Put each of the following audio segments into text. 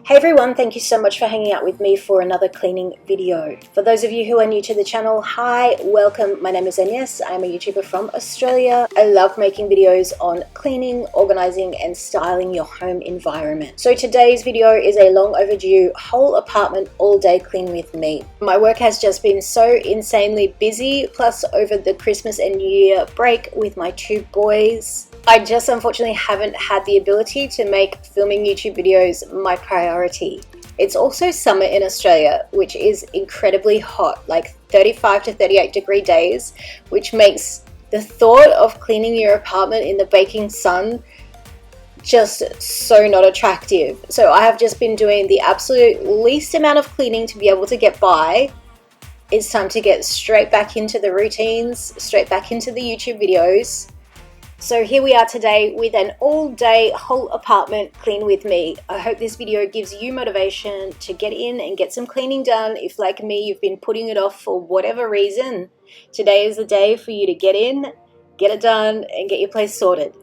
Hey everyone, thank you so much for hanging out with me for another cleaning video. For those of you who are new to the channel, hi, welcome. My name is Agnes. I'm a YouTuber from Australia. I love making videos on cleaning, organizing, and styling your home environment. So today's video is a long overdue whole apartment all day clean with me. My work has just been so insanely busy, plus over the Christmas and New Year break with my two boys, I just unfortunately haven't had the ability to make filming YouTube videos my priority. It's also summer in Australia, which is incredibly hot, like 35 to 38 degree days, which makes the thought of cleaning your apartment in the baking sun just so not attractive. So I have just been doing the absolute least amount of cleaning to be able to get by. It's time to get straight back into the routines, straight back into the YouTube videos. So here we are today with an all-day whole apartment clean with me. I hope this video gives you motivation to get in and get some cleaning done if, like me, you've been putting it off for whatever reason. Today is the day for you to get in, get it done, and get your place sorted.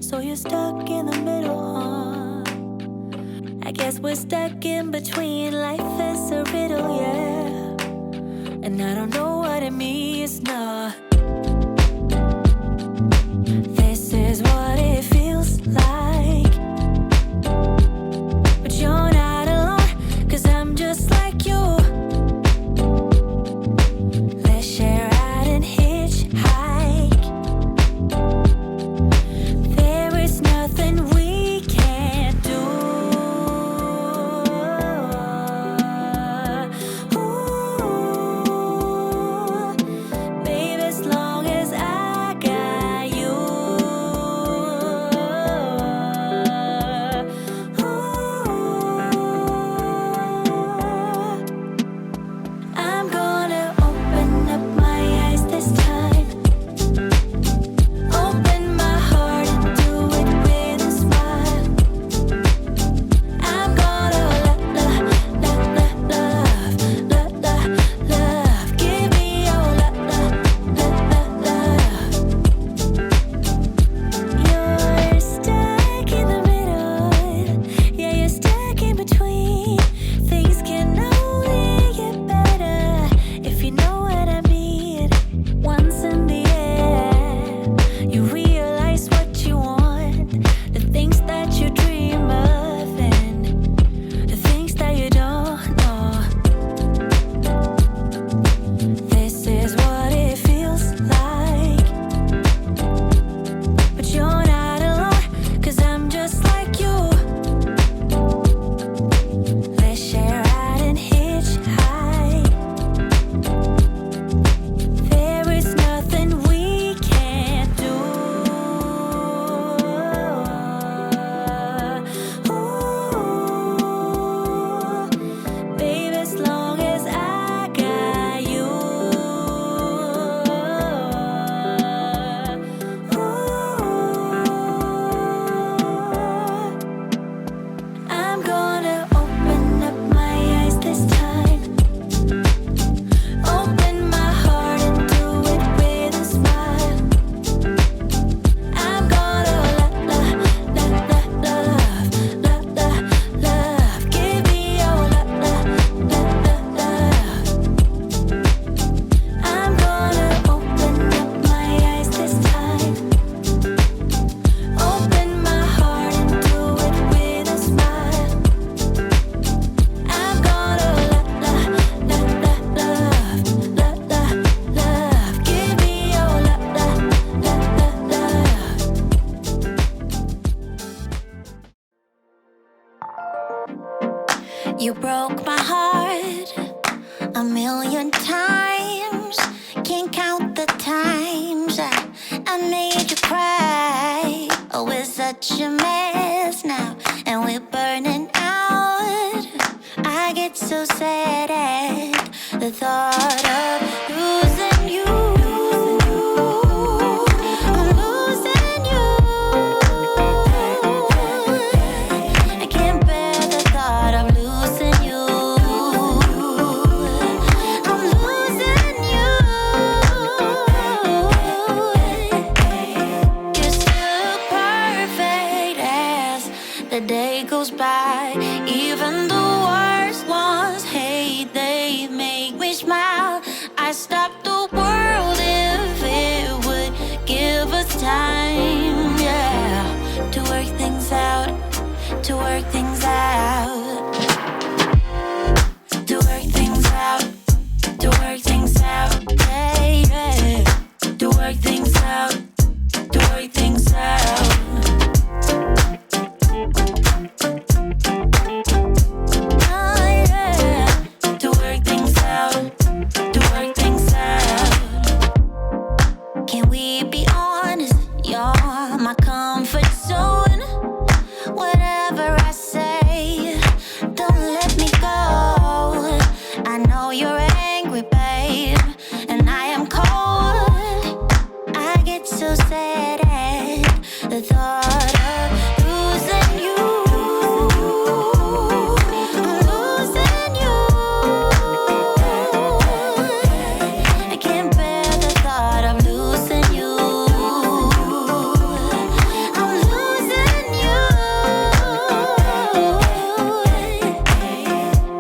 So you're stuck in the middle, huh? I guess we're stuck in between. Life is a riddle, yeah. And I don't know what it means, no. This is what it feels like. But you're not alone, 'cause I'm just like you. Let's share out and hitchhike. Nothing we can't do. Ooh, baby, it's broke my heart a million times. Can't count the times I made you cry. Oh, we're such a mess now, and we're burning out. I get so sad at the thought of losing you. I'm losing you. I can't bear the thought of losing you. I'm losing you. You're still perfect as the day goes by. Even the worst ones hate, they make me smile. I stop the world if it would give us time, yeah, to work things out, to work things out, to work things out, to work things out, yeah, yeah, to work things out, to work things out. Oh, yeah, to work things out, to work things out. Can we be honest? You're my comfort zone. Whatever I say, don't let me go. I know you're angry, babe, and I am cold. I get so sad at the thought of losing you. I'm losing you. I can't bear the thought of losing you. I'm losing you.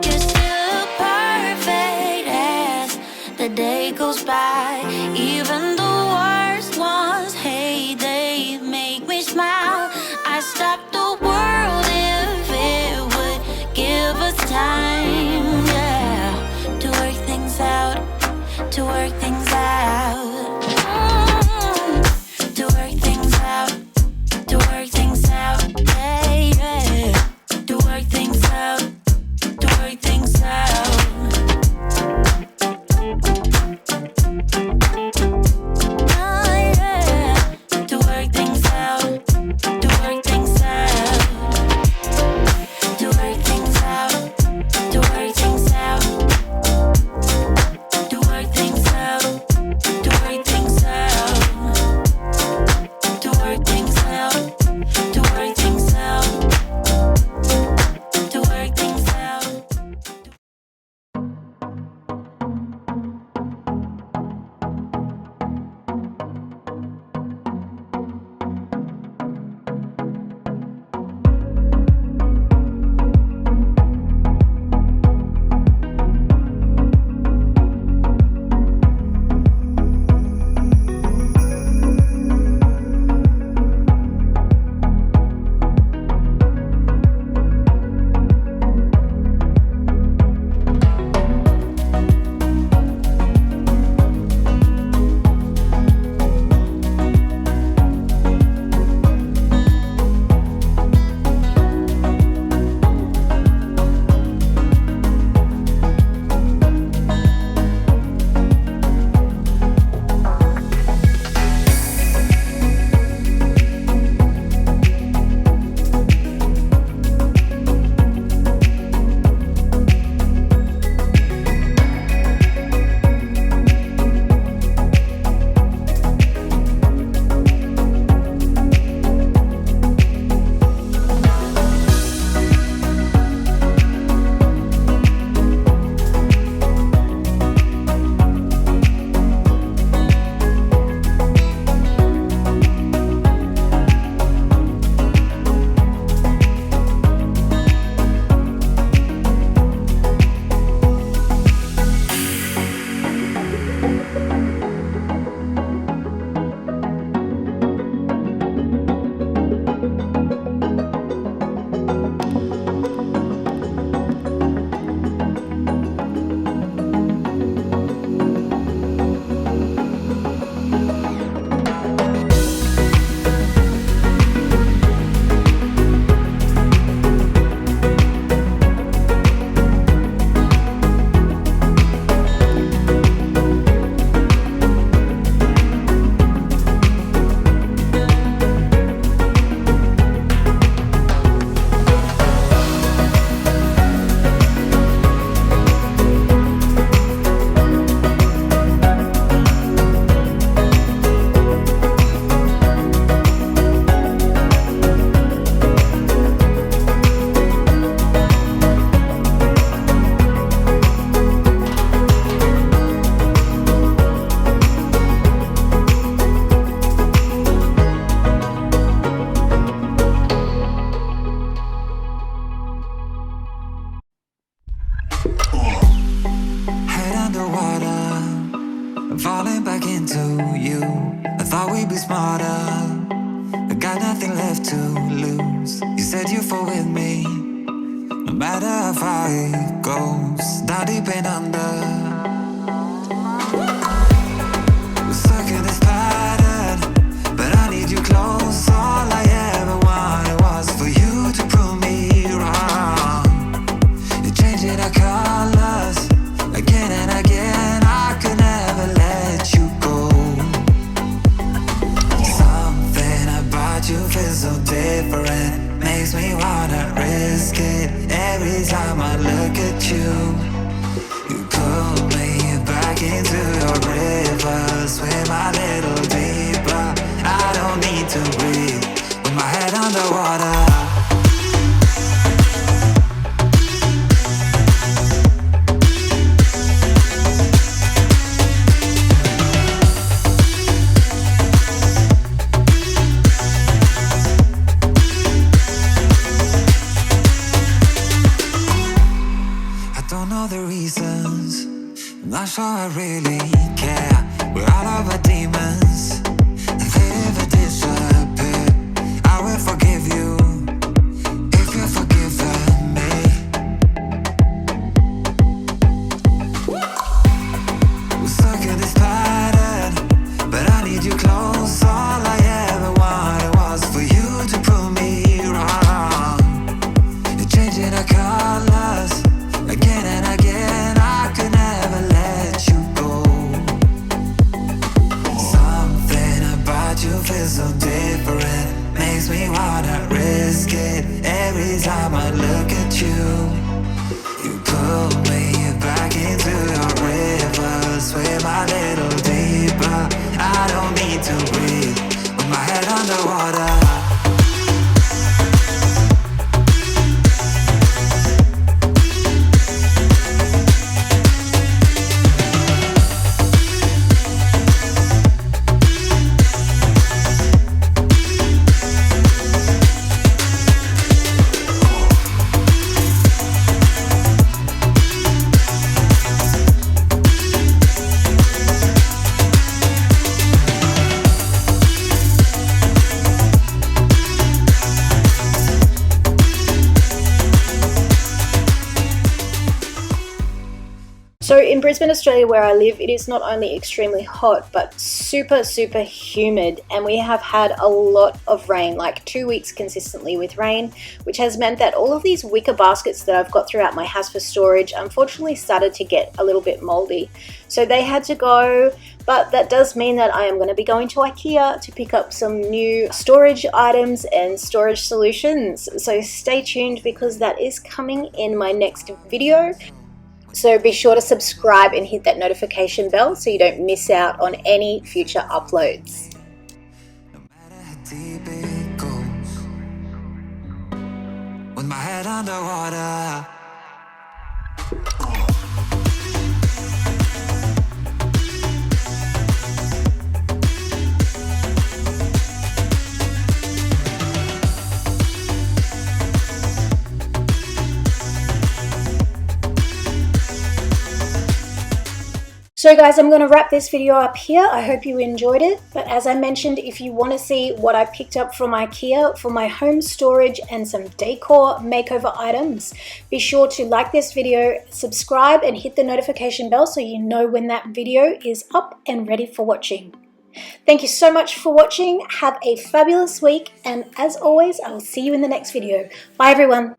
You're still perfect as the day goes by. Even the worst ones hate, they make me smile. I stop the world if it would give us time, yeah, to work things out, to work things out. To work things out, to work things out, yeah, yeah, to work things out, to work things out. I'm falling back into you. I thought we'd be smarter. I got nothing left to lose. You said you fall with me, no matter how far it goes. Down deep and under, we're stuck in this pattern, but I need you close. All I ever wanted was for you to prove me wrong. You're changing our colors again and again. I could never let you go. Something about you feels so different, makes me wanna risk it. Every time I look at you, you pull me back into your river. Swim a little deeper, I don't need to breathe with my head underwater. Not sure I really care. We're out of our demons, and they never disappear. I will forgive you if you've forgiven me. We're stuck in this pattern, but I need you close. All I ever wanted was for you to prove me wrong. You're changing our colors again and again. I could never let you go. Something about you feels so different, makes me wanna risk it. Every time I look at you, you pull me back into your river. Swim a little deeper, I don't need to breathe with my head underwater. So in Brisbane, Australia, where I live, it is not only extremely hot, but super, super humid. And we have had a lot of rain, like 2 weeks consistently with rain, which has meant that all of these wicker baskets that I've got throughout my house for storage, unfortunately started to get a little bit moldy. So they had to go, but that does mean that I am going to be going to IKEA to pick up some new storage items and storage solutions. So stay tuned because that is coming in my next video. So be sure to subscribe and hit that notification bell so you don't miss out on any future uploads. No matter how deep it goes, with my head underwater. So guys, I'm going to wrap this video up here. I hope you enjoyed it. But as I mentioned, if you want to see what I picked up from IKEA for my home storage and some decor makeover items, be sure to like this video, subscribe and hit the notification bell so you know when that video is up and ready for watching. Thank you so much for watching. Have a fabulous week. And as always, I will see you in the next video. Bye everyone.